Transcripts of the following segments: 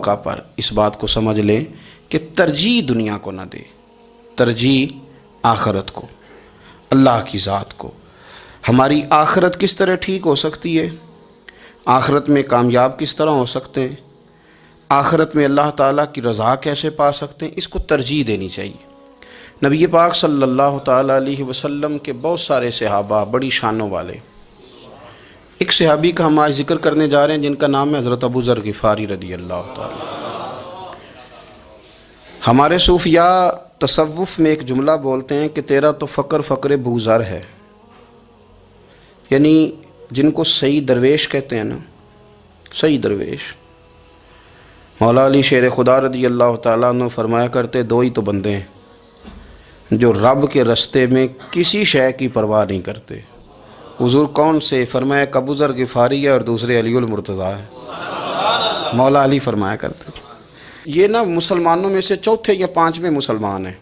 موقع پر اس بات کو سمجھ لیں کہ ترجیح دنیا کو نہ دے، ترجیح آخرت کو، اللہ کی ذات کو۔ ہماری آخرت کس طرح ٹھیک ہو سکتی ہے، آخرت میں کامیاب کس طرح ہو سکتے ہیں، آخرت میں اللہ تعالیٰ کی رضا کیسے پا سکتے ہیں، اس کو ترجیح دینی چاہیے۔ نبی پاک صلی اللہ تعالیٰ علیہ وسلم کے بہت سارے صحابہ بڑی شانوں والے، ایک صحابی کا ہم آج ذکر کرنے جا رہے ہیں جن کا نام ہے حضرت ابو ذر غفاری رضی اللہ تعالیٰ۔ ہمارے صوفیاء تصوف میں ایک جملہ بولتے ہیں کہ تیرا تو فقر ابو ذر ہے، یعنی جن کو صحیح درویش کہتے ہیں نا، صحیح درویش۔ مولا علی شیر خدا رضی اللہ تعالیٰ عنہ فرمایا کرتے دو ہی تو بندے ہیں جو رب کے رستے میں کسی شے کی پرواہ نہیں کرتے۔ حضور کون سے؟ فرمایا ابو ذر غفاری ہے اور دوسرے علی المرتضیٰ ہے۔ مولا علی فرمایا کرتے یہ نا مسلمانوں میں سے چوتھے یا پانچویں مسلمان ہیں۔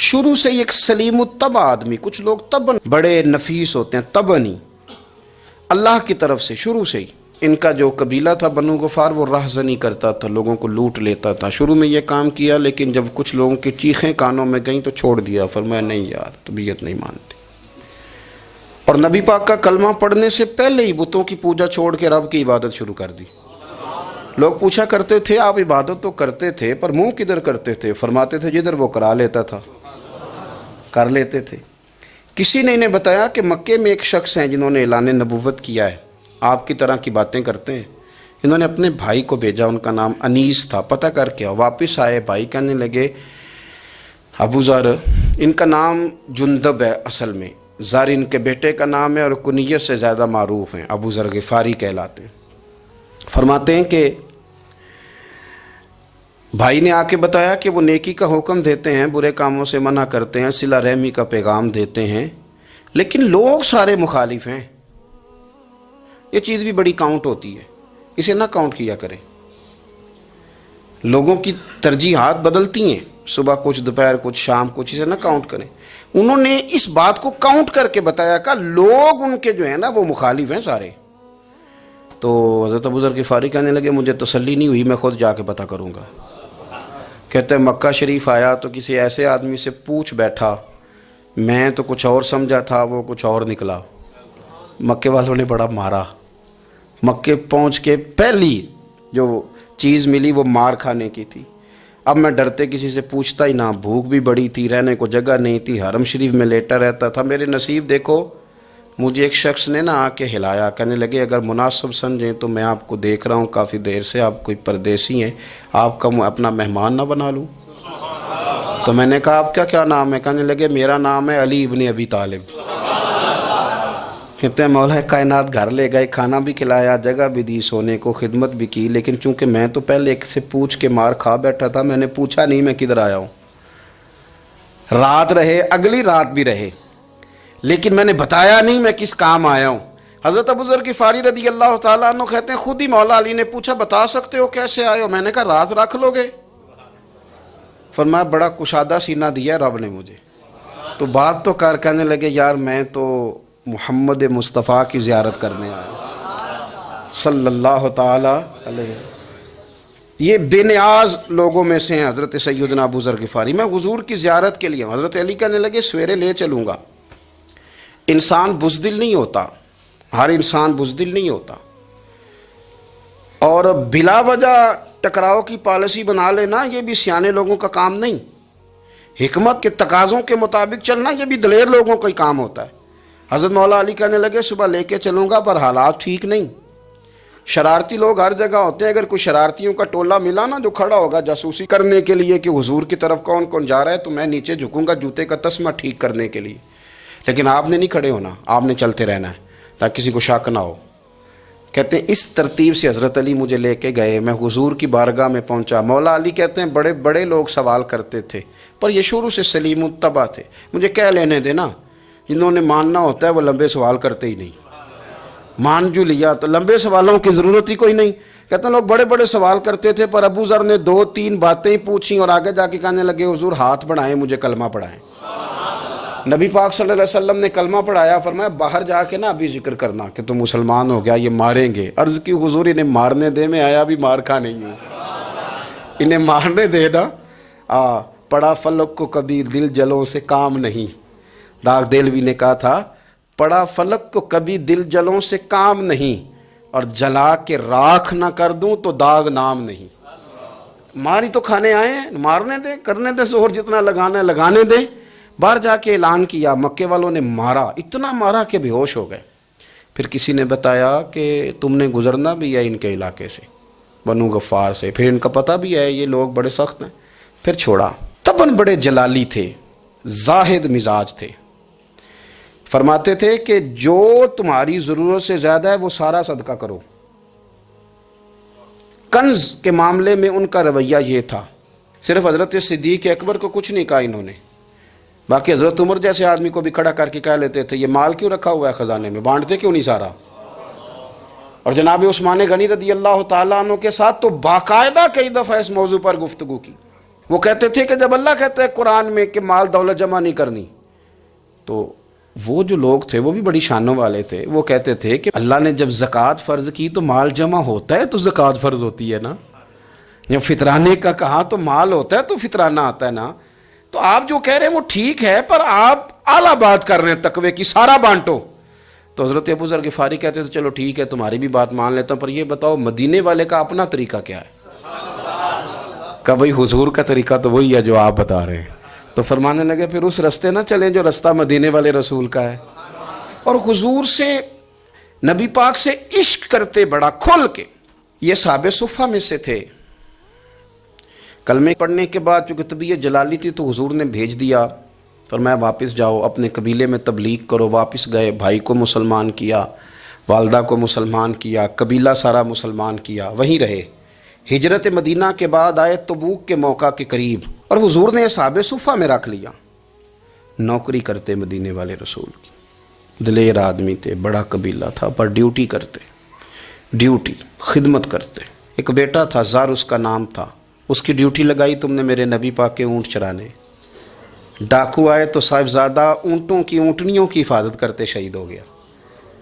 شروع سے ایک سلیم الطبع آدمی، کچھ لوگ طبعاً بڑے نفیس ہوتے ہیں، طبعاً اللہ کی طرف سے شروع سے ہی۔ ان کا جو قبیلہ تھا بنو غفار وہ راہزنی کرتا تھا، لوگوں کو لوٹ لیتا تھا۔ شروع میں یہ کام کیا لیکن جب کچھ لوگوں کی چیخیں کانوں میں گئیں تو چھوڑ دیا، فرمایا نہیں یار طبیعت نہیں مانتی۔ اور نبی پاک کا کلمہ پڑھنے سے پہلے ہی بتوں کی پوجا چھوڑ کے رب کی عبادت شروع کر دی۔ لوگ پوچھا کرتے تھے آپ عبادت تو کرتے تھے پر منہ کدھر کرتے تھے؟ فرماتے تھے جدھر وہ کرا لیتا تھا کر لیتے تھے۔ کسی نے انہیں بتایا کہ مکے میں ایک شخص ہیں جنہوں نے اعلان نبوت کیا ہے، آپ کی طرح کی باتیں کرتے ہیں۔ انہوں نے اپنے بھائی کو بھیجا، ان کا نام انیس تھا، پتہ کر کے واپس آئے، بھائی کہنے لگے ابو ذر، ان کا نام جندب ہے، اصل میں ذر ان کے بیٹے کا نام ہے اور کنیت سے زیادہ معروف ہیں، ابو ذر غفاری کہلاتے ہیں۔ فرماتے ہیں کہ بھائی نے آ کے بتایا کہ وہ نیکی کا حکم دیتے ہیں، برے کاموں سے منع کرتے ہیں، صلہ رحمی کا پیغام دیتے ہیں، لیکن لوگ سارے مخالف ہیں۔ یہ چیز بھی بڑی کاؤنٹ ہوتی ہے، اسے نہ کاؤنٹ کیا کریں۔ لوگوں کی ترجیحات بدلتی ہیں، صبح کچھ دوپہر کچھ شام کچھ، اسے نہ کاؤنٹ کریں۔ انہوں نے اس بات کو کاؤنٹ کر کے بتایا کہ لوگ ان کے جو ہیں نا وہ مخالف ہیں سارے۔ تو حضرت ابو ذر غفاری کہنے لگے مجھے تسلی نہیں ہوئی، میں خود جا کے پتہ کروں گا۔ کہتے ہیں مکہ شریف آیا تو کسی ایسے آدمی سے پوچھ بیٹھا، میں تو کچھ اور سمجھا تھا، وہ کچھ اور نکلا۔ مکے والوں نے بڑا مارا۔ مکے پہنچ کے پہلی جو چیز ملی وہ مار کھانے کی تھی۔ اب میں ڈرتے کسی سے پوچھتا ہی نہ، بھوک بھی بڑی تھی، رہنے کو جگہ نہیں تھی، حرم شریف میں لیٹا رہتا تھا۔ میرے نصیب دیکھو، مجھے ایک شخص نے آ کے ہلایا، کہنے لگے اگر مناسب سمجھیں تو میں آپ کو دیکھ رہا ہوں کافی دیر سے، آپ کوئی پردیسی ہیں، آپ کا اپنا مہمان نہ بنا لوں؟ تو میں نے کہا آپ کا کیا نام ہے؟ کہنے لگے میرا نام ہے علی ابن ابی طالب۔ کہتے ہیں مولا کائنات گھر لے گئے، کھانا بھی کھلایا، جگہ بھی دی سونے کو، خدمت بھی کی، لیکن چونکہ میں تو پہلے ایک سے پوچھ کے مار کھا بیٹھا تھا، میں نے پوچھا نہیں میں کدھر آیا ہوں۔ رات رہے، اگلی رات بھی رہے، لیکن میں نے بتایا نہیں میں کس کام آیا ہوں۔ حضرت ابو ذر غفاری رضی اللہ تعالیٰ عنہ کہتے ہیں خود ہی مولا علی نے پوچھا بتا سکتے ہو کیسے آئے ہو؟ میں نے کہا راز رکھ لو گے؟ فرمایا بڑا کشادہ سینہ دیا رب نے مجھے، تو بات تو کر۔ کہنے لگے یار میں تو محمد مصطفیٰ کی زیارت کرنے آیا صلی اللہ تعالی علیہ وسلم۔ یہ بے نیاز لوگوں میں سے ہیں حضرت سیدنا ابو ذر غفاری۔ میں حضور کی زیارت کے لیے ہوں۔ حضرت علی کہنے لگے سویرے لے چلوں گا۔ انسان بزدل نہیں ہوتا، ہر انسان بزدل نہیں ہوتا، اور بلا وجہ ٹکراؤ کی پالیسی بنا لینا یہ بھی سیانے لوگوں کا کام نہیں۔ حکمت کے تقاضوں کے مطابق چلنا یہ بھی دلیر لوگوں کا ہی کام ہوتا ہے۔ حضرت مولا علی کہنے لگے صبح لے کے چلوں گا پر حالات ٹھیک نہیں، شرارتی لوگ ہر جگہ ہوتے ہیں، اگر کوئی شرارتیوں کا ٹولہ ملا نا جو کھڑا ہوگا جاسوسی کرنے کے لیے کہ حضور کی طرف کون کون جا رہا ہے، تو میں نیچے جھکوں گا جوتے کا تسمہ ٹھیک کرنے کے لیے، لیکن آپ نے نہیں کھڑے ہونا، آپ نے چلتے رہنا ہے تاکہ کسی کو شک نہ ہو۔ کہتے ہیں اس ترتیب سے حضرت علی مجھے لے کے گئے، میں حضور کی بارگاہ میں پہنچا۔ مولا علی کہتے ہیں بڑے بڑے لوگ سوال کرتے تھے پر یہ شروع سے سلیم الطبع تھے، مجھے کہہ لینے دینا، جنہوں نے ماننا ہوتا ہے وہ لمبے سوال کرتے ہی نہیں۔ مان جو لیا تو لمبے سوالوں کی ضرورت ہی کوئی نہیں۔ کہتے ہیں لوگ بڑے بڑے سوال کرتے تھے پر ابو ذر نے 2-3 باتیں ہی پوچھیں اور آگے جا کے کہنے لگے حضور ہاتھ بڑھائیں مجھے کلمہ پڑھائیں۔ نبی پاک صلی اللہ علیہ وسلم نے کلمہ پڑھایا، فرمایا باہر جا کے نا ابھی ذکر کرنا کہ تم مسلمان ہو گیا، یہ ماریں گے۔ عرض کی حضور انہیں مارنے دے، میں آیا بھی مار کھا نہیں ہوں۔ انہیں مارنے دے نا. پڑا فلک کو کبھی دل جلوں سے کام نہیں. داغ دہلوی نے کہا تھا پڑا فلک کو کبھی دل جلوں سے کام نہیں، اور جلا کے راکھ نہ کر دوں تو داغ نام نہیں. ماری تو کھانے آئے ہیں، مارنے دے، کرنے دے زور جتنا لگانا ہے لگانے دے. باہر جا کے اعلان کیا، مکے والوں نے مارا، اتنا مارا کہ بے ہوش ہو گئے. پھر کسی نے بتایا کہ تم نے گزرنا بھی ہے ان کے علاقے سے، بنو غفار سے. پھر ان کا پتہ بھی ہے یہ لوگ بڑے سخت ہیں. پھر چھوڑا. تباً بڑے جلالی تھے، زاہد مزاج تھے. فرماتے تھے کہ جو تمہاری ضرورت سے زیادہ ہے وہ سارا صدقہ کرو. کنز کے معاملے میں ان کا رویہ یہ تھا. صرف حضرت صدیق اکبر کو کچھ نہیں کہا انہوں نے، باقی حضرت عمر جیسے آدمی کو بھی کھڑا کر کے کہہ لیتے تھے یہ مال کیوں رکھا ہوا ہے خزانے میں، بانٹتے کیوں نہیں سارا. اور جناب عثمان غنی رضی اللہ تعالیٰ عنہ کے ساتھ تو باقاعدہ کئی دفعہ اس موضوع پر گفتگو کی. وہ کہتے تھے کہ جب اللہ کہتا ہے قرآن میں کہ مال دولت جمع نہیں کرنی، تو وہ جو لوگ تھے وہ بھی بڑی شانوں والے تھے. وہ کہتے تھے کہ اللہ نے جب زکوٰۃ فرض کی تو مال جمع ہوتا ہے تو زکوٰۃ فرض ہوتی ہے نا. جب فطرانے کا کہا تو مال ہوتا ہے تو فطرانہ آتا ہے نا. تو آپ جو کہہ رہے ہیں وہ ٹھیک ہے، پر آپ اعلیٰ بات کر رہے ہیں تقوی کی، سارا بانٹو. تو حضرت ابو ذر غفاری کہتے تھے چلو ٹھیک ہے تمہاری بھی بات مان لیتا ہوں، پر یہ بتاؤ مدینے والے کا اپنا طریقہ کیا ہے؟ کہ بھئی حضور کا طریقہ تو وہی ہے جو آپ بتا رہے ہیں. تو فرمانے لگے پھر اس رستے نہ چلیں جو رستہ مدینے والے رسول کا ہے. اور حضور سے، نبی پاک سے عشق کرتے بڑا کھل کے. یہ صحابہ صفہ میں سے تھے. کلمے پڑھنے کے بعد چونکہ طبیعت جلالی تھی تو حضور نے بھیج دیا، فرمایا واپس جاؤ اپنے قبیلے میں تبلیغ کرو. واپس گئے، بھائی کو مسلمان کیا، والدہ کو مسلمان کیا، قبیلہ سارا مسلمان کیا، وہیں رہے. ہجرت مدینہ کے بعد آئے تبوک کے موقع کے قریب، اور حضور نے اصحاب صفہ میں رکھ لیا. نوکری کرتے مدینے والے رسول کی، دلیر آدمی تھے، بڑا قبیلہ تھا، پر ڈیوٹی کرتے، ڈیوٹی خدمت کرتے. ایک بیٹا تھا زار اس کا نام تھا، اس کی ڈیوٹی لگائی تم نے میرے نبی پاک کے اونٹ چرانے. ڈاکو آئے تو صاحبزادہ اونٹوں کی، اونٹنیوں کی حفاظت کرتے شہید ہو گیا.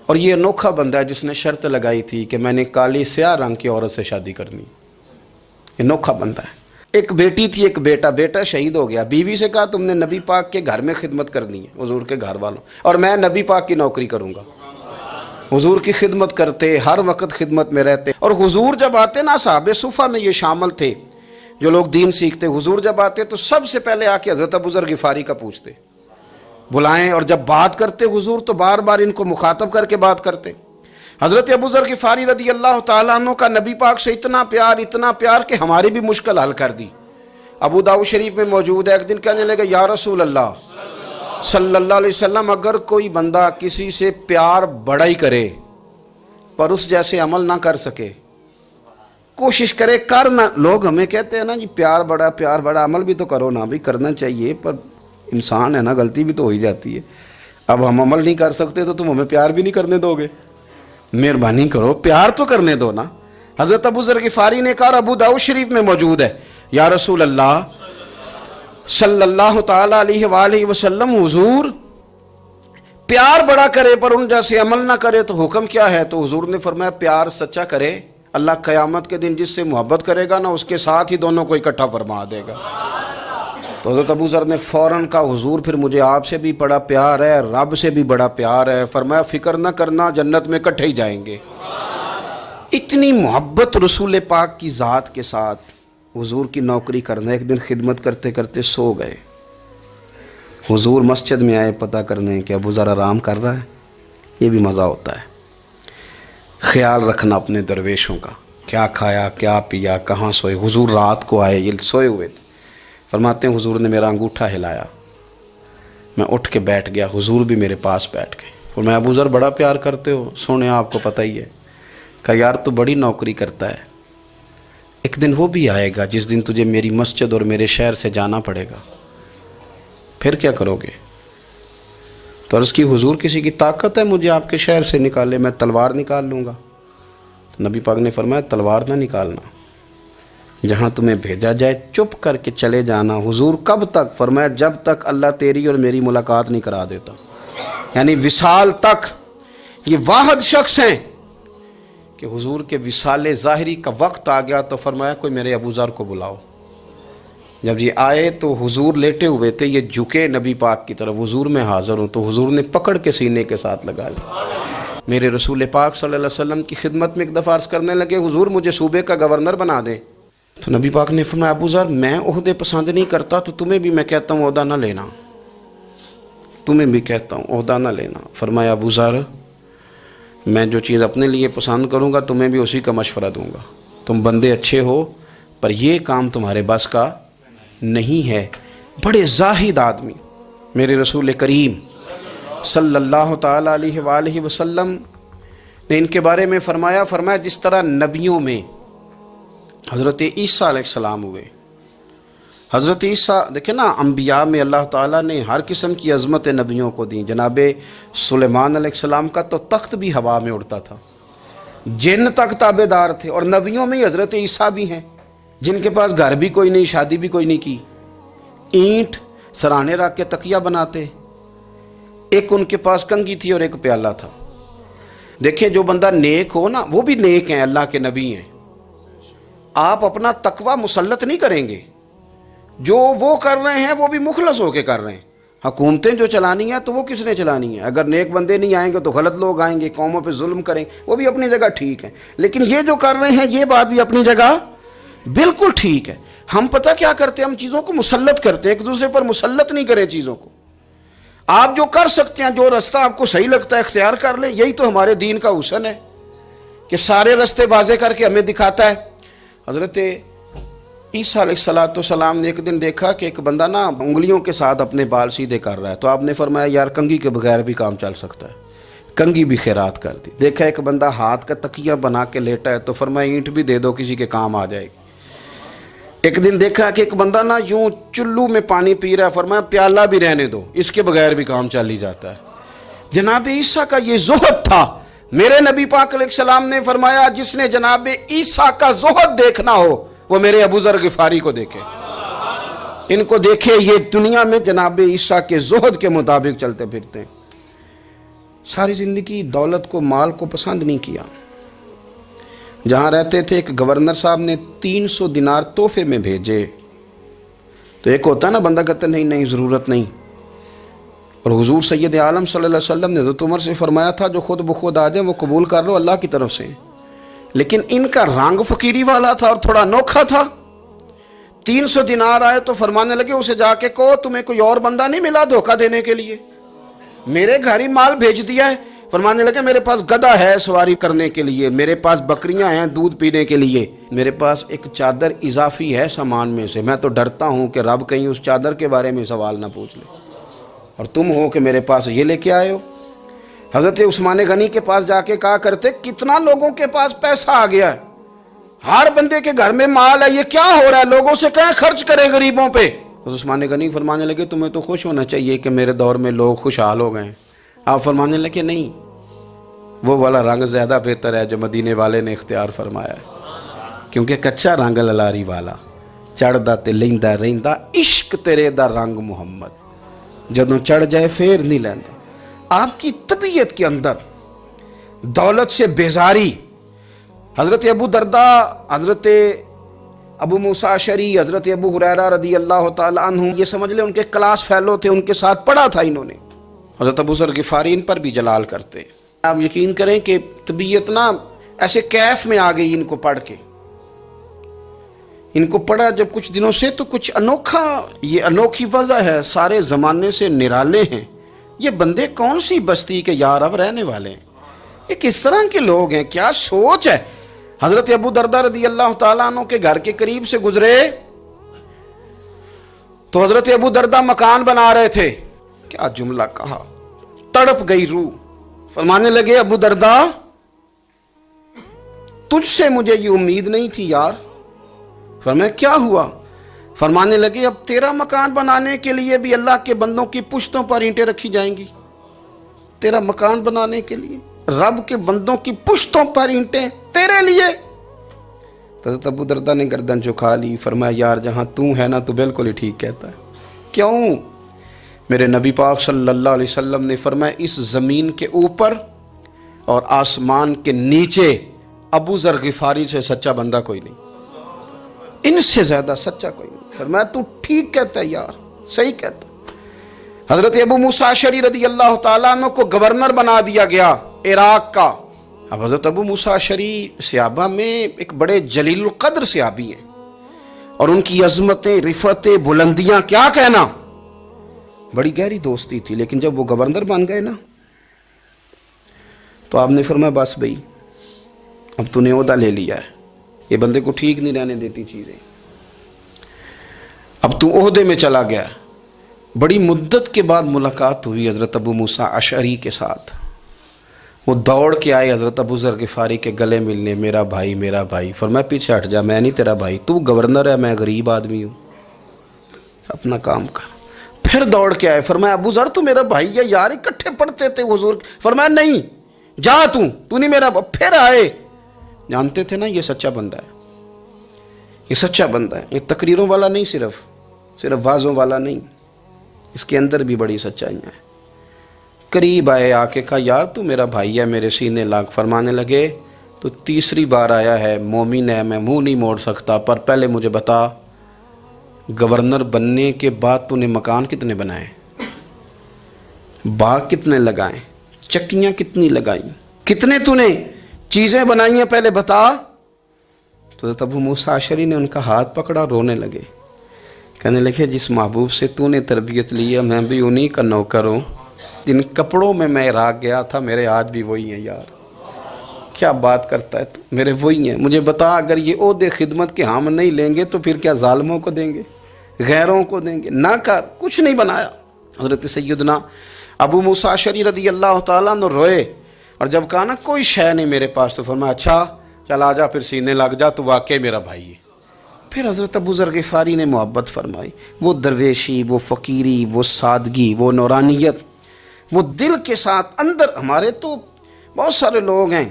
اور یہ انوکھا بندہ ہے جس نے شرط لگائی تھی کہ میں نے کالی سیاہ رنگ کی عورت سے شادی کرنی. انوکھا بندہ ہے. ایک بیٹی تھی، ایک بیٹا، بیٹا شہید ہو گیا. بیوی سے کہا تم نے نبی پاک کے گھر میں خدمت کرنی ہے، حضور کے گھر والوں، اور میں نبی پاک کی نوکری کروں گا. حضور کی خدمت کرتے، ہر وقت خدمت میں رہتے. اور حضور جب آتے نا، صحابہ صفہ میں یہ شامل تھے جو لوگ دین سیکھتے. حضور جب آتے تو سب سے پہلے آ کے حضرت ابو ذر غفاری کا پوچھتے، بلائیں. اور جب بات کرتے حضور تو بار بار ان کو مخاطب کر کے بات کرتے. حضرت ابو ذر غفاری رضی اللہ تعالیٰ عنہ کا نبی پاک سے اتنا پیار کہ ہماری بھی مشکل حل کر دی. ابو داؤد شریف میں موجود ہے، ایک دن کہنے لگے یا رسول اللہ صلی اللہ علیہ وسلم، اگر کوئی بندہ کسی سے پیار بڑا ہی کرے پر اس جیسے عمل نہ کر سکے، کوشش کرے کر نہ. لوگ ہمیں کہتے ہیں نا جی پیار بڑا، عمل بھی تو کرو نا. بھی کرنا چاہیے، پر انسان ہے نا، غلطی بھی تو ہو ہی جاتی ہے. اب ہم عمل نہیں کر سکتے تو تم ہمیں پیار بھی نہیں کرنے دو گے؟ مہربانی کرو، پیار تو کرنے دو نا. حضرت ابو ذر غفاری نے کہا، ابو داؤد شریف میں موجود ہے، یا رسول اللہ صلی اللہ تعالی علیہ وآلہ وسلم، حضور پیار بڑا کرے پر ان جیسے عمل نہ کرے تو حکم کیا ہے؟ تو حضور نے فرمایا پیار سچا کرے، اللہ قیامت کے دن جس سے محبت کرے گا نا اس کے ساتھ ہی دونوں کو اکٹھا فرما دے گا. تو حضرت ابو ذر نے فوراً کہا حضور پھر مجھے آپ سے بھی بڑا پیار ہے، رب سے بھی بڑا پیار ہے. فرمایا فکر نہ کرنا، جنت میں اکٹھے ہی جائیں گے. اتنی محبت رسول پاک کی ذات کے ساتھ حضور کی نوکری کرنا. ایک دن خدمت کرتے کرتے سو گئے. حضور مسجد میں آئے پتہ کرنے کہ ابو ذر آرام کر رہا ہے. یہ بھی مزہ ہوتا ہے، خیال رکھنا اپنے درویشوں کا، کیا کھایا کیا پیا، کہاں سوئے. حضور رات کو آئے، یہ سوئے ہوئے تھے. فرماتے ہیں حضور نے میرا انگوٹھا ہلایا، میں اٹھ کے بیٹھ گیا. حضور بھی میرے پاس بیٹھ گئے. اور میں ابو ذر بڑا پیار کرتے ہو؟ سونے آپ کو پتہ ہی ہے. کہا یار تو بڑی نوکری کرتا ہے، ایک دن وہ بھی آئے گا جس دن تجھے میری مسجد اور میرے شہر سے جانا پڑے گا، پھر کیا کرو گے؟ تو عرض کی حضور کسی کی طاقت ہے مجھے آپ کے شہر سے نکالے؟ میں تلوار نکال لوں گا. تو نبی پاک نے فرمایا تلوار نہ نکالنا، جہاں تمہیں بھیجا جائے چپ کر کے چلے جانا. حضور کب تک؟ فرمایا جب تک اللہ تیری اور میری ملاقات نہیں کرا دیتا، یعنی وصال تک. یہ واحد شخص ہیں کہ کہ حضور کے وصال ظاہری کا وقت آ گیا تو فرمایا کوئی میرے ابو ذر کو بلاؤ۔ جب یہ آئے تو حضور لیٹے ہوئے تھے، یہ جھکے نبی پاک کی طرف، حضور میں حاضر ہوں، تو حضور نے پکڑ کے سینے کے ساتھ لگا لیا۔ میرے رسول پاک صلی اللہ علیہ وسلم کی خدمت میں ایک دفعہ عرض کرنے لگے حضور مجھے صوبے کا گورنر بنا دیں، تو نبی پاک نے فرمایا ابو ذر میں عہدے پسند نہیں کرتا، تو تمہیں بھی میں کہتا ہوں عہدہ نہ لینا، تمہیں بھی کہتا ہوں عہدہ نہ لینا۔ فرمایا ابو ذر میں جو چیز اپنے لیے پسند کروں گا تمہیں بھی اسی کا مشورہ دوں گا، تم بندے اچھے ہو پر یہ کام تمہارے بس کا نہیں ہے۔ بڑے زاہد آدمی میرے رسول کریم صلی اللہ تعالیٰ علیہ وآلہ وسلم نے ان کے بارے میں فرمایا جس طرح نبیوں میں حضرت عیسیٰ علیہ السلام ہوئے، حضرت عیسیٰ دیکھیں نا، انبیاء میں اللہ تعالیٰ نے ہر قسم کی عظمت نبیوں کو دیں۔ جناب سلیمان علیہ السلام کا تو تخت بھی ہوا میں اڑتا تھا، جن تک تابع دار تھے، اور نبیوں میں حضرت عیسیٰ بھی ہیں جن کے پاس گھر بھی کوئی نہیں، شادی بھی کوئی نہیں کی، اینٹ سرانے رکھ کے تکیہ بناتے، ایک ان کے پاس کنگھی تھی اور ایک پیالہ تھا۔ دیکھیں جو بندہ نیک ہو نا، وہ بھی نیک ہیں، اللہ کے نبی ہیں، آپ اپنا تقوی مسلط نہیں کریں گے، جو وہ کر رہے ہیں وہ بھی مخلص ہو کے کر رہے ہیں۔ حکومتیں جو چلانی ہیں تو وہ کس نے چلانی ہے؟ اگر نیک بندے نہیں آئیں گے تو غلط لوگ آئیں گے، قوموں پہ ظلم کریں، وہ بھی اپنی جگہ ٹھیک ہے، لیکن یہ جو کر رہے ہیں یہ بات بھی اپنی جگہ بالکل ٹھیک ہے۔ ہم پتہ کیا کرتے ہیں، ہم چیزوں کو مسلط کرتے ہیں، ایک دوسرے پر مسلط نہیں کریں چیزوں کو۔ آپ جو کر سکتے ہیں، جو رستہ آپ کو صحیح لگتا ہے اختیار کر لیں، یہی تو ہمارے دین کا حسن ہے کہ سارے رستے واضح کر کے ہمیں دکھاتا ہے۔ حضرت عیسیٰ علیہ السلام نے ایک دن دیکھا کہ ایک بندہ نا انگلیوں کے ساتھ اپنے بال سیدھے کر رہا ہے، تو آپ نے فرمایا یار کنگھی کے بغیر بھی کام چل سکتا ہے، کنگھی بھی خیرات کر دی۔ دیکھا ایک بندہ ہاتھ کا تکیہ بنا کے لیٹا ہے، تو فرمایا اینٹ بھی دے دو کسی کے کام آ جائے گی۔ ایک دن دیکھا کہ ایک بندہ نا یوں چلو میں پانی پی رہا ہے، فرمایا پیالہ بھی رہنے دو، اس کے بغیر بھی کام چل ہی جاتا ہے۔ جناب عیسیٰ کا یہ زہد تھا۔ میرے نبی پاک علیہ السلام نے فرمایا جس نے جناب عیسیٰ کا زہد دیکھنا ہو وہ میرے ابو ذر غفاری کو دیکھے، ان کو دیکھے، یہ دنیا میں جناب عیسیٰ کے زہد کے مطابق چلتے پھرتے ہیں۔ ساری زندگی دولت کو، مال کو پسند نہیں کیا۔ جہاں رہتے تھے ایک گورنر صاحب نے 300 دینار تحفے میں بھیجے، تو ایک ہوتا ہے نا بندہ کہتا نہیں نہیں ضرورت نہیں، اور حضور سید عالم صلی اللہ علیہ وسلم نے حضرت عمر سے فرمایا تھا جو خود بخود آ جائے وہ قبول کر لو، اللہ کی طرف سے۔ لیکن ان کا رنگ فقیری والا تھا اور تھوڑا انوکھا تھا۔ 300 دینار آئے تو فرمانے لگے اسے جا کے کہو تمہیں کوئی اور بندہ نہیں ملا دھوکہ دینے کے لیے، میرے گھر ہی مال بھیج دیا ہے۔ فرمانے لگے میرے پاس گدھا ہے سواری کرنے کے لیے، میرے پاس بکریاں ہیں دودھ پینے کے لیے، میرے پاس ایک چادر اضافی ہے سامان میں سے، میں تو ڈرتا ہوں کہ رب کہیں اس چادر کے بارے میں سوال نہ پوچھ لے، اور تم ہو کہ میرے پاس یہ لے کے آئے ہو۔ حضرت عثمان غنی کے پاس جا کے کہا کرتے کتنا لوگوں کے پاس پیسہ آ گیا ہے، ہر بندے کے گھر میں مال ہے، یہ کیا ہو رہا ہے، لوگوں سے کہیں خرچ کریں غریبوں پہ۔ عثمان غنی فرمانے لگے تمہیں تو خوش ہونا چاہیے کہ میرے دور میں لوگ خوشحال ہو گئے ہیں۔ آپ فرمانے لگے نہیں، وہ والا رنگ زیادہ بہتر ہے جو مدینے والے نے اختیار فرمایا ہے، کیونکہ کچا رنگ للاری والا چڑھدا تے لیندا رہندا عشق تیرے دا رنگ محمد، جدوں چڑھ جائے پھر نہیں لیندا۔ آپ کی طبیعت کے اندر دولت سے بیزاری، حضرت ابو درداء، حضرت ابو موسیٰ اشعری، حضرت ابو ہریرہ رضی اللہ تعالیٰ عنہ، یہ سمجھ لیں ان کے کلاس فیلو تھے، ان کے ساتھ پڑھا تھا انہوں نے۔ حضرت ابو ذر غفاری ان پر بھی جلال کرتے۔ آپ یقین کریں کہ طبیعت نا ایسے کیف میں آ گئی ان کو پڑھ کے، ان کو پڑھا جب کچھ دنوں سے تو کچھ انوکھا، یہ انوکھی وجہ ہے، سارے زمانے سے نرالے ہیں، یہ بندے کون سی بستی کے یار اب رہنے والے ہیں، یہ کس طرح کے لوگ ہیں، کیا سوچ ہے۔ حضرت ابو درداء رضی اللہ تعالیٰ عنہ کے گھر کے قریب سے گزرے تو حضرت ابو درداء مکان بنا رہے تھے، کیا جملہ کہا، تڑپ گئی روح۔ فرمانے لگے ابو درداء تجھ سے مجھے یہ امید نہیں تھی یار۔ فرمایا کیا ہوا؟ فرمانے لگے اب تیرا مکان بنانے کے لیے بھی اللہ کے بندوں کی پشتوں پر اینٹیں رکھی جائیں گی، تیرا مکان بنانے کے لیے رب کے بندوں کی پشتوں پر اینٹیں تیرے لیے۔ حضرت ابو درداء نے گردن جھکا لی، فرمایا یار جہاں تو ہے نا تو بالکل ہی ٹھیک کہتا ہے۔ کیوں؟ میرے نبی پاک صلی اللہ علیہ وسلم نے فرمایا اس زمین کے اوپر اور آسمان کے نیچے ابو ذر غفاری سے سچا بندہ کوئی نہیں، ان سے زیادہ سچا کوئی نہیں۔ فرمایا تو ٹھیک کہتا ہے یار، صحیح کہتا۔ حضرت ابو موسیٰ اشعری رضی اللہ تعالیٰ عنہ کو گورنر بنا دیا گیا عراق کا۔ اب حضرت ابو موسیٰ اشعری صحابہ میں ایک بڑے جلیل القدر صحابی ہیں، اور ان کی عظمتیں، رفعتیں، بلندیاں کیا کہنا، بڑی گہری دوستی تھی۔ لیکن جب وہ گورنر بن گئے نا تو آپ نے فرمایا بس بھئی اب تو نے عہدہ لے لیا ہے، یہ بندے کو ٹھیک نہیں رہنے دیتی چیزیں، اب تو عہدے میں چلا گیا۔ بڑی مدت کے بعد ملاقات ہوئی حضرت ابو موسیٰ اشعری کے ساتھ، وہ دوڑ کے آئے حضرت ابو ذر غفاری کے گلے ملنے، میرا بھائی میرا بھائی۔ فرمایا پیچھے ہٹ جا، میں نہیں تیرا بھائی، تو گورنر ہے، میں غریب آدمی ہوں، اپنا کام کر۔ پھر دوڑ کے آئے، فرمایا ابو ذر تو میرا بھائی ہے یار، اکٹھے پڑھتے تھے حضور۔ فرمایا نہیں، جا تو نہیں میرا۔ پھر آئے، جانتے تھے نا یہ سچا بندہ ہے، یہ سچا بندہ ہے، یہ تقریروں والا نہیں، صرف وعظوں والا نہیں، اس کے اندر بھی بڑی سچائیاں ہیں۔ قریب آئے، آ کے کہا یار تو میرا بھائی ہے، میرے سینے لاگ۔ فرمانے لگے تو تیسری بار آیا ہے، مومن ہے، میں منہ نہیں موڑ سکتا، پر پہلے مجھے بتا گورنر بننے کے بعد تو نے مکان کتنے بنائے، باغ کتنے لگائے، چکیاں کتنی لگائیں، کتنے تو نے چیزیں بنائی ہیں، پہلے بتا۔ تو ابو موسیٰ اشعری نے ان کا ہاتھ پکڑا، رونے لگے، کہنے لگے جس محبوب سے تو نے تربیت لی ہے میں بھی انہی کا نوکر ہوں، جن کپڑوں میں میں عراق گیا تھا میرے آج بھی وہی ہیں یار۔ کیا بات کرتا ہے تو، میرے وہی ہیں۔ مجھے بتا اگر یہ عہدے خدمت کے ہم نہیں لیں گے تو پھر کیا ظالموں کو دیں گے، غیروں کو دیں گے؟ نہ کر، کچھ نہیں بنایا۔ حضرت سیدنا ابو موسیٰ اشعری رضی اللہ تعالیٰ عنہ روئے، اور جب کہا نا کوئی شے نہیں میرے پاس، تو فرمایا اچھا چل آ جا، پھر سینے لگ جا، تو واقعی میرا بھائی ہے۔ پھر حضرت ابو ذر غفاری نے محبت فرمائی، وہ درویشی، وہ فقیری، وہ سادگی، وہ نورانیت، وہ دل کے ساتھ اندر۔ ہمارے تو بہت سارے لوگ ہیں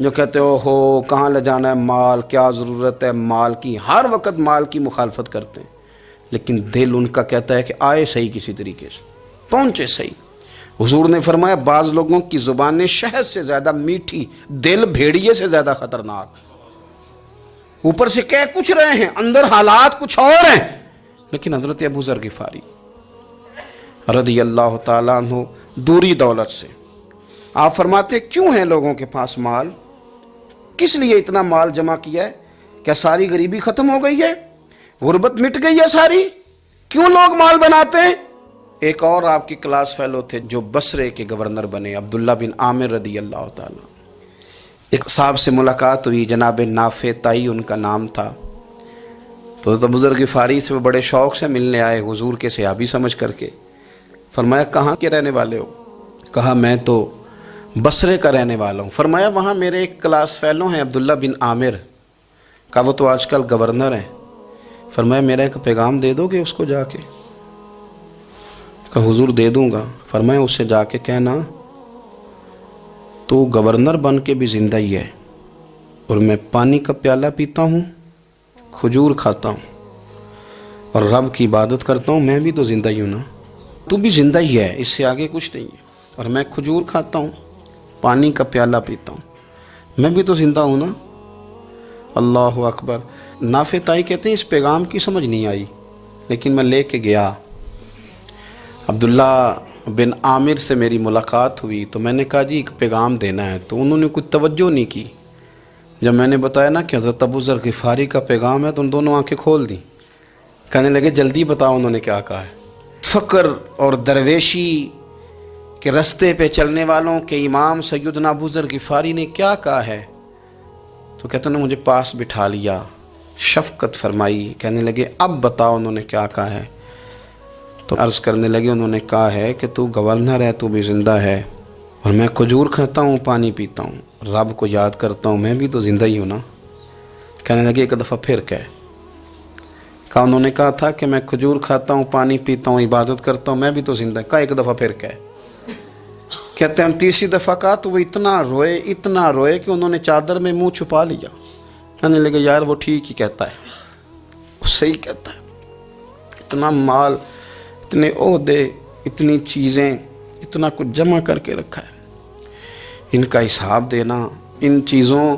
جو کہتے ہو کہاں لے جانا ہے مال، کیا ضرورت ہے مال کی، ہر وقت مال کی مخالفت کرتے ہیں، لیکن دل ان کا کہتا ہے کہ آئے صحیح، کسی طریقے سے پہنچے صحیح۔ حضور نے فرمایا بعض لوگوں کی زبانیں شہد سے زیادہ میٹھی، دل بھیڑیے سے زیادہ خطرناک، اوپر سے کہہ کچھ رہے ہیں اندر حالات کچھ اور ہیں۔ لیکن حضرت ابو ذر غفاری رضی اللہ تعالیٰ عنہ دوری دولت سے، آپ فرماتے کیوں ہیں لوگوں کے پاس مال، کس لیے اتنا مال جمع کیا ہے؟ کیا ساری غریبی ختم ہو گئی ہے، غربت مٹ گئی ہے ساری؟ کیوں لوگ مال بناتے ہیں؟ ایک اور آپ کی کلاس فیلو تھے جو بصرے کے گورنر بنے، عبداللہ بن عامر رضی اللہ تعالیٰ۔ ایک صاحب سے ملاقات ہوئی، جناب نافع تائی ان کا نام تھا، تو ابو ذر غفاری سے وہ بڑے شوق سے ملنے آئے، حضور کے صحابی سمجھ کر کے۔ فرمایا کہاں کے رہنے والے ہو؟ کہا میں تو بصرے کا رہنے والا ہوں۔ فرمایا وہاں میرے ایک کلاس فیلو ہیں عبداللہ بن عامر، کہا وہ تو آج کل گورنر ہیں۔ فرمایا میرا ایک پیغام دے دو گے اس کو جا کے؟ کہا حضور دے دوں گا۔ فرمایا اس سے جا کے کہنا تو گورنر بن کے بھی زندہ ہی ہے، اور میں پانی کا پیالہ پیتا ہوں، کھجور کھاتا ہوں اور رب کی عبادت کرتا ہوں، میں بھی تو زندہ ہی ہوں نا، تو بھی زندہ ہی ہے، اس سے آگے کچھ نہیں ہے، اور میں کھجور کھاتا ہوں، پانی کا پیالہ پیتا ہوں، میں بھی تو زندہ ہوں نا۔ اللہ اکبر۔ نافع تائی کہتے ہیں اس پیغام کی سمجھ نہیں آئی، لیکن میں لے کے گیا، عبداللہ بن عامر سے میری ملاقات ہوئی، تو میں نے کہا جی ایک پیغام دینا ہے، تو انہوں نے کچھ توجہ نہیں کی۔ جب میں نے بتایا نا کہ حضرت ابو ذر غفاری کا پیغام ہے، تو ان دونوں آنکھیں کھول دیں، کہنے لگے جلدی بتاؤ انہوں نے کیا کہا ہے۔ فقر اور درویشی کے رستے پہ چلنے والوں کے امام سیدنا ابو ذر غفاری نے کیا کہا ہے؟ تو کہتے ہیں مجھے پاس بٹھا لیا، شفقت فرمائی، کہنے لگے اب بتاؤ انہوں نے کیا کہا ہے؟ تو عرض کرنے لگے انہوں نے کہا ہے کہ تو گورنر ہے، تو بھی زندہ ہے، اور میں کھجور کھاتا ہوں، پانی پیتا ہوں، رب کو یاد کرتا ہوں، میں بھی تو زندہ ہی ہوں نا۔ کہنے لگے ایک دفعہ پھر کہا انہوں نے کہا تھا کہ میں کھجور کھاتا ہوں، پانی پیتا ہوں، عبادت کرتا ہوں، میں بھی تو زندہ، کہا ایک دفعہ پھر کہتے ہیں تیسری دفعہ کہا تو وہ اتنا روئے کہ انہوں نے چادر میں منہ چھپا لیا۔ کہنے لگے یار وہ ٹھیک ہی کہتا ہے، وہ صحیح کہتا ہے، اتنا مال، اتنے عہدے، اتنی چیزیں، اتنا کچھ جمع کر کے رکھا ہے، ان کا حساب دینا ان چیزوں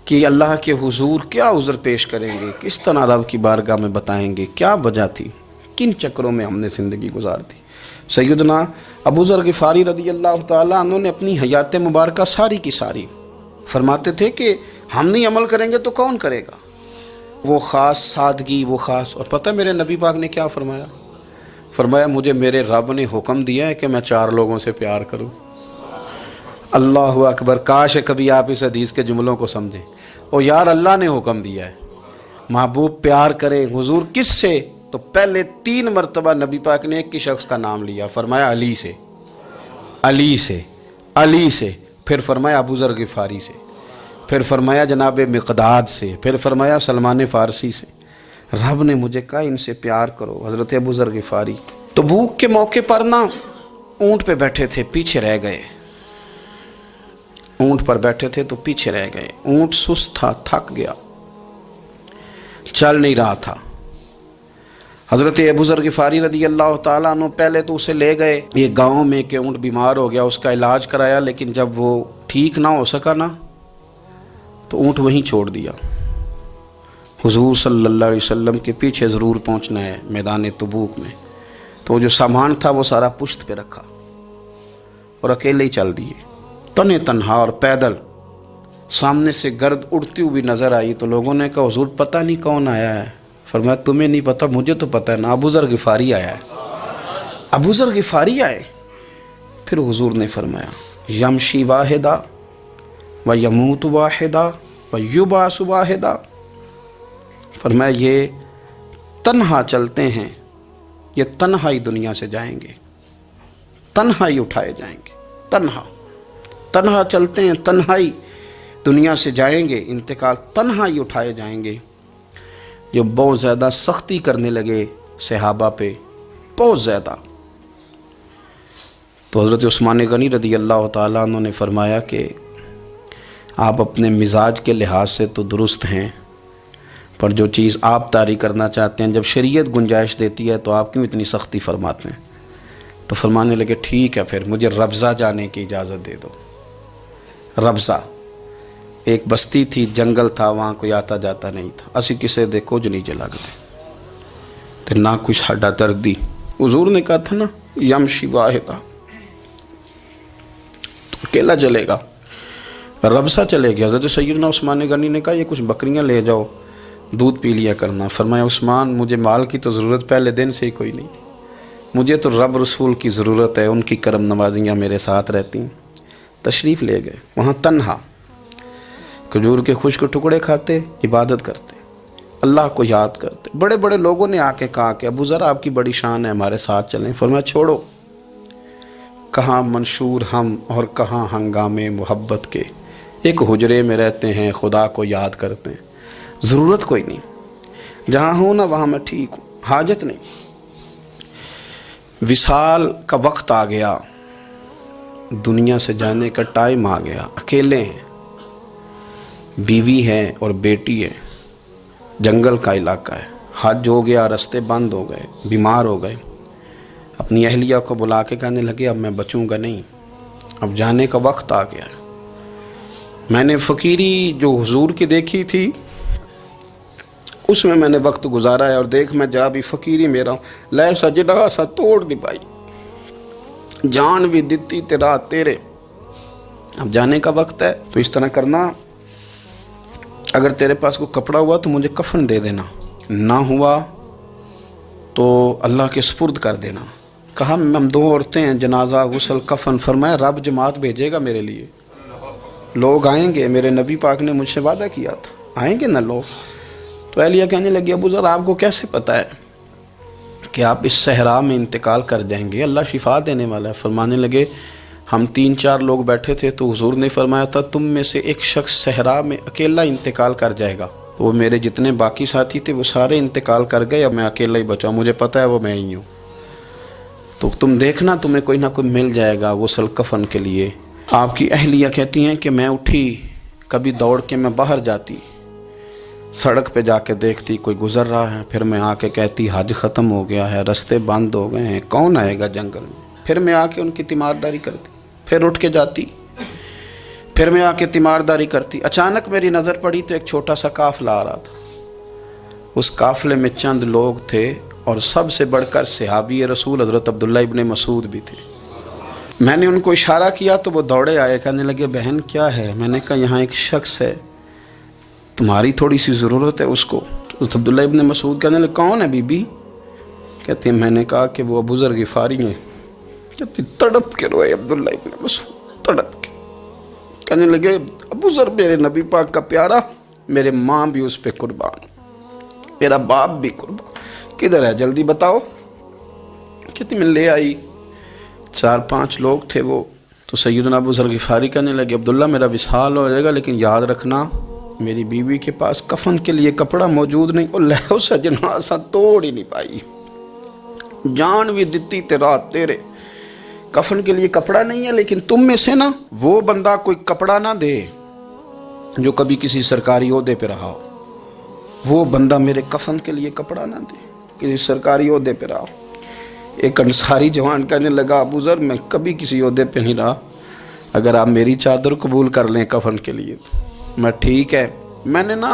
کی اللہ کے حضور کیا عذر پیش کریں گے، کس طرح رب کی بارگاہ میں بتائیں گے کیا وجہ تھی، کن چکروں میں ہم نے زندگی گزار دی۔ سیدنا ابو ذر غفاری رضی اللہ تعالیٰ عنہ نے اپنی حیات مبارکہ ساری کی ساری فرماتے تھے کہ ہم نہیں عمل کریں گے تو کون کرے گا، وہ خاص سادگی، وہ خاص۔ اور پتہ میرے نبی پاک نے کیا فرمایا؟ فرمایا مجھے میرے رب نے حکم دیا ہے کہ میں 4 لوگوں سے پیار کروں۔ اللہ اکبر، کاش کبھی آپ اس حدیث کے جملوں کو سمجھیں۔ اور یار اللہ نے حکم دیا ہے محبوب پیار کرے، حضور کس سے؟ تو پہلے 3 مرتبہ نبی پاک نے ایک ہی شخص کا نام لیا، فرمایا علی سے، علی سے، علی سے، پھر فرمایا ابو ذر غفاری سے، پھر فرمایا جناب مقداد سے، پھر فرمایا سلمان فارسی سے۔ رب نے مجھے کہا ان سے پیار کرو، حضرت ابو ذر غفاری۔ تبوک کے موقع پر نا اونٹ پہ بیٹھے تھے، پیچھے رہ گئے، اونٹ پر بیٹھے تھے تو پیچھے رہ گئے، اونٹ سست تھا، تھک گیا، چل نہیں رہا تھا۔ حضرت ابو ذر غفاری رضی اللہ تعالیٰ عنہ پہلے تو اسے لے گئے یہ گاؤں میں کہ اونٹ بیمار ہو گیا، اس کا علاج کرایا، لیکن جب وہ ٹھیک نہ ہو سکا نا تو اونٹ وہیں چھوڑ دیا۔ حضور صلی اللہ علیہ وسلم کے پیچھے ضرور پہنچنا ہے میدان تبوک میں، تو جو سامان تھا وہ سارا پشت پہ رکھا اور اکیلے ہی چل دیے، تنے تنہا اور پیدل۔ سامنے سے گرد اڑتی ہوئی نظر آئی تو لوگوں نے کہا حضور پتہ نہیں کون آیا ہے۔ فرمایا تمہیں نہیں پتہ، مجھے تو پتہ ہے نا، ابو ذر غفاری آیا ہے، ابو ذر غفاری آئے۔ پھر حضور نے فرمایا یمشی واحدہ و یموت واحدہ و یبعث واحدہ، فرمایا یہ تنہا چلتے ہیں، یہ تنہا ہی دنیا سے جائیں گے، تنہا ہی اٹھائے جائیں گے، تنہا تنہا چلتے ہیں، تنہا ہی دنیا سے جائیں گے، انتقال تنہا ہی اٹھائے جائیں گے۔ جو بہت زیادہ سختی کرنے لگے صحابہ پہ، بہت زیادہ، تو حضرت عثمان غنی رضی اللہ تعالیٰ عنہ نے فرمایا کہ آپ اپنے مزاج کے لحاظ سے تو درست ہیں، پر جو چیز آپ طاری کرنا چاہتے ہیں جب شریعت گنجائش دیتی ہے تو آپ کیوں اتنی سختی فرماتے ہیں؟ تو فرمانے لگے ٹھیک ہے پھر مجھے ربضہ جانے کی اجازت دے دو۔ ربضہ ایک بستی تھی، جنگل تھا، وہاں کوئی آتا جاتا نہیں تھا، اسی کسے دے کچھ نہیں چلا گئے تو نہ کچھ ہڈا دردی۔ حضور نے کہا تھا نا یمشی واحدہ، تو اکیلا چلے گا، ربضہ چلے گیا۔ حضرت سیدنا عثمان غنی نے کہا یہ کچھ بکریاں لے جاؤ، دودھ پی لیا کرنا۔ فرمایا عثمان مجھے مال کی تو ضرورت پہلے دن سے ہی کوئی نہیں، مجھے تو رب رسول کی ضرورت ہے، ان کی کرم نوازیاں میرے ساتھ رہتی ہیں۔ تشریف لے گئے، وہاں تنہا کھجور کے خشک ٹکڑے کھاتے، عبادت کرتے، اللہ کو یاد کرتے۔ بڑے بڑے لوگوں نے آ کے کہا کہ ابو ذر آپ کی بڑی شان ہے، ہمارے ساتھ چلیں۔ فرمایا چھوڑو، کہاں منشور ہم اور کہاں ہنگامے محبت کے، ایک حجرے میں رہتے ہیں خدا کو یاد کرتے ہیں، ضرورت کوئی نہیں، جہاں ہوں نا وہاں میں ٹھیک ہوں، حاجت نہیں۔ وصال کا وقت آ گیا، دنیا سے جانے کا ٹائم آ گیا، اکیلے ہیں، بیوی ہے اور بیٹی ہے، جنگل کا علاقہ ہے، حج ہو گیا، رستے بند ہو گئے، بیمار ہو گئے۔ اپنی اہلیہ کو بلا کے کہنے لگے اب میں بچوں گا نہیں، اب جانے کا وقت آ گیا ہے۔ میں نے فقیری جو حضور کی دیکھی تھی اس میں نے وقت گزارا ہے، اور دیکھ میں جا بھی فقیری میرا ہوں، لے سجدہ سا توڑ دی پائی، جان بھی دیتی تیرا تیرے، اب جانے کا وقت ہے۔ تو اس طرح کرنا، اگر تیرے پاس کوئی کپڑا ہوا تو مجھے کفن دے دینا، نہ ہوا تو اللہ کے سپرد کر دینا۔ کہا ہم 2 عورتیں ہیں، جنازہ، غسل، کفن۔ فرمایا رب جماعت بھیجے گا میرے لیے، لوگ آئیں گے، میرے نبی پاک نے مجھ سے وعدہ کیا تھا آئیں گے نا لوگ۔ تو اہلیہ کہنے لگی ابو ذر آپ کو کیسے پتہ ہے کہ آپ اس صحرا میں انتقال کر جائیں گے، اللہ شفا دینے والا ہے۔ فرمانے لگے ہم 3-4 لوگ بیٹھے تھے تو حضور نے فرمایا تھا تم میں سے ایک شخص صحرا میں اکیلا انتقال کر جائے گا، تو وہ میرے جتنے باقی ساتھی تھے وہ سارے انتقال کر گئے، اب میں اکیلا ہی بچا، مجھے پتہ ہے وہ میں ہی ہوں، تو تم دیکھنا تمہیں کوئی نہ کوئی مل جائے گا غسل کفن کے لیے۔ آپ کی اہلیہ کہتی ہیں کہ میں اٹھی، کبھی دوڑ کے میں باہر جاتی، سڑک پہ جا کے دیکھتی کوئی گزر رہا ہے، پھر میں آ کے کہتی حج ختم ہو گیا ہے، رستے بند ہو گئے ہیں، کون آئے گا جنگل میں، پھر میں آ کے ان کی تیمارداری کرتی، پھر اٹھ کے جاتی، پھر میں آ کے تیمارداری کرتی. اچانک میری نظر پڑی تو ایک چھوٹا سا قافلہ آ رہا تھا. اس قافلے میں چند لوگ تھے اور سب سے بڑھ کر صحابی رسول حضرت عبداللہ ابن مسعود بھی تھے. میں نے ان کو اشارہ کیا تو وہ دوڑے آئے, کہنے لگے بہن کیا ہے؟ میں نے کہا یہاں ایک شخص ہے, تمہاری تھوڑی سی ضرورت ہے اس کو. حضرت عبداللہ ابن مسعود کہنے لگے کون ہے بی بی؟ کہتے ہیں میں نے کہا کہ وہ ابو ذر غفاری ہیں. کہتی تڑپ کے روئے عبداللہ ابن مسعود, تڑپ کے. کہنے لگے ابو ذر میرے نبی پاک کا پیارا, میرے ماں بھی اس پہ قربان, میرا باپ بھی قربان, کدھر ہے جلدی بتاؤ. کہتی میں لے آئی. 4-5 لوگ تھے وہ. تو سیدنا ابو ذر غفاری کہنے لگے عبداللہ میرا وصال ہو جائے گا لیکن یاد رکھنا میری بیوی کے پاس کفن کے لیے کپڑا موجود نہیں. وہ لہو سے جنازہ توڑ ہی نہیں پائی, جان بھی دیتی تے رات تیرے, کفن کے لیے کپڑا نہیں ہے. لیکن تم میں سے نا وہ بندہ کوئی کپڑا نہ دے جو کبھی کسی سرکاری عہدے پہ رہا ہو, وہ بندہ میرے کفن کے لیے کپڑا نہ دے کسی سرکاری عہدے پہ رہا ہو. ایک انصاری جوان کہنے لگا ابو ذر میں کبھی کسی عہدے پہ نہیں رہا, اگر آپ میری چادر قبول کر لیں کفن کے لیے تو میں ٹھیک ہے. میں نے نا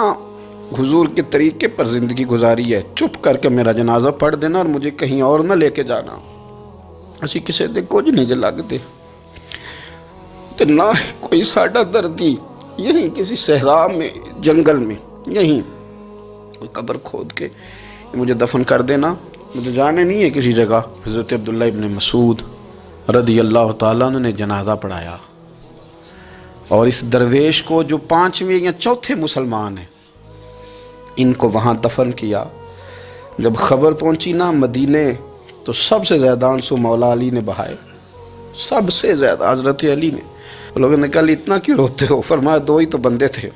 حضور کے طریقے پر زندگی گزاری ہے, چپ کر کے میرا جنازہ پڑھ دینا اور مجھے کہیں اور نہ لے کے جانا. اسی کسی دے کچھ نہیں جو لگتے تو نہ کوئی ساڈا دردی یہیں کسی صحرا میں جنگل میں یہیں کوئی قبر کھود کے مجھے دفن کر دینا, مجھے جانے نہیں ہے کسی جگہ. حضرت عبداللہ ابن مسعود رضی اللہ تعالیٰ عنہ نے جنازہ پڑھایا اور اس درویش کو جو 5ویں یا 4تھے مسلمان ہیں ان کو وہاں دفن کیا. جب خبر پہنچی نا مدینے تو سب سے زیادہ آنسو مولا علی نے بہائے, سب سے زیادہ حضرت علی نے. لوگوں نے کہا اتنا کیوں روتے ہو؟ فرمایا 2 ہی تو بندے تھے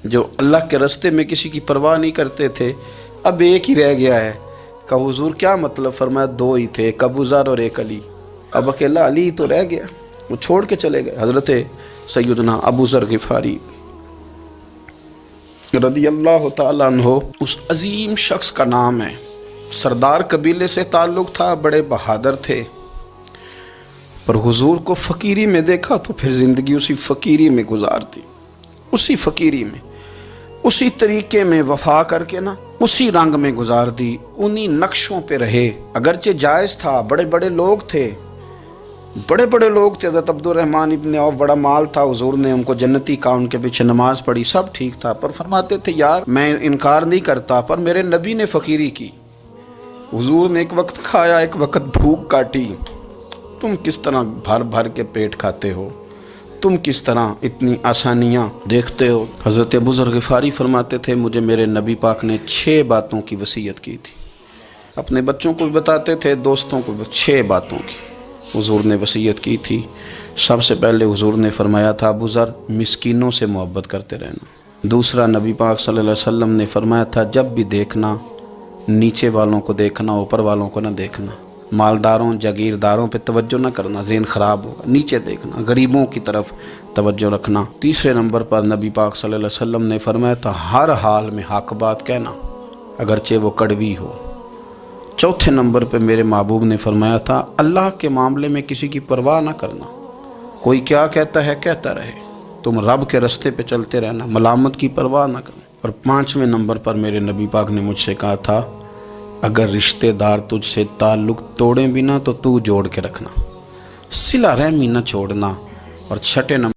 جو اللہ کے راستے میں کسی کی پرواہ نہیں کرتے تھے, اب ایک ہی رہ گیا ہے. کہا حضور کیا مطلب؟ فرمایا 2 ہی تھے, ایک ابو ذر اور ایک علی, اب اکیلا علی تو رہ گیا, وہ چھوڑ کے چلے گئے. حضرت سیدنا ابو ذر غفاری رضی اللہ تعالیٰ عنہ اس عظیم شخص کا نام ہے. سردار قبیلے سے تعلق تھا, بڑے بہادر تھے, پر حضور کو فقیری میں دیکھا تو پھر زندگی اسی فقیری میں گزار دی, اسی فقیری میں, اسی طریقے میں وفا کر کے نا اسی رنگ میں گزار دی, انہی نقشوں پہ رہے. اگرچہ جائز تھا, بڑے بڑے لوگ تھے, بڑے بڑے لوگ تھے. حضرت عبد الرحمن ابن عوف بڑا مال تھا, حضور نے ان کو جنتی کہا, ان کے پیچھے نماز پڑھی, سب ٹھیک تھا. پر فرماتے تھے یار میں انکار نہیں کرتا, پر میرے نبی نے فقیری کی, حضور نے ایک وقت کھایا ایک وقت بھوک کاٹی, تم کس طرح بھر بھر کے پیٹ کھاتے ہو, تم کس طرح اتنی آسانیاں دیکھتے ہو. حضرت ابو ذر غفاری فرماتے تھے مجھے میرے نبی پاک نے 6 باتوں کی وصیت کی تھی. اپنے بچوں کو بھی بتاتے تھے, دوستوں کو بھی, 6 باتوں کی حضور نے وصیت کی تھی. سب سے پہلے حضور نے فرمایا تھا ابو ذر مسکینوں سے محبت کرتے رہنا. دوسرا نبی پاک صلی اللہ علیہ وسلم نے فرمایا تھا جب بھی دیکھنا نیچے والوں کو دیکھنا, اوپر والوں کو نہ دیکھنا. مالداروں جاگیرداروں پہ توجہ نہ کرنا, ذہن خراب ہوگا. نیچے دیکھنا, غریبوں کی طرف توجہ رکھنا. تیسرے نمبر پر نبی پاک صلی اللہ علیہ وسلم نے فرمایا تھا ہر حال میں حق بات کہنا اگرچہ وہ کڑوی ہو. چوتھے نمبر پہ میرے محبوب نے فرمایا تھا اللہ کے معاملے میں کسی کی پرواہ نہ کرنا, کوئی کیا کہتا ہے کہتا رہے, تم رب کے راستے پہ چلتے رہنا, ملامت کی پرواہ نہ کرنا. اور 5ویں نمبر پر میرے نبی پاک نے مجھ سے کہا تھا اگر رشتہ دار تجھ سے تعلق توڑیں بھی نہ تو جوڑ کے رکھنا, صلہ رحمی نہ چھوڑنا. اور 6 نمبر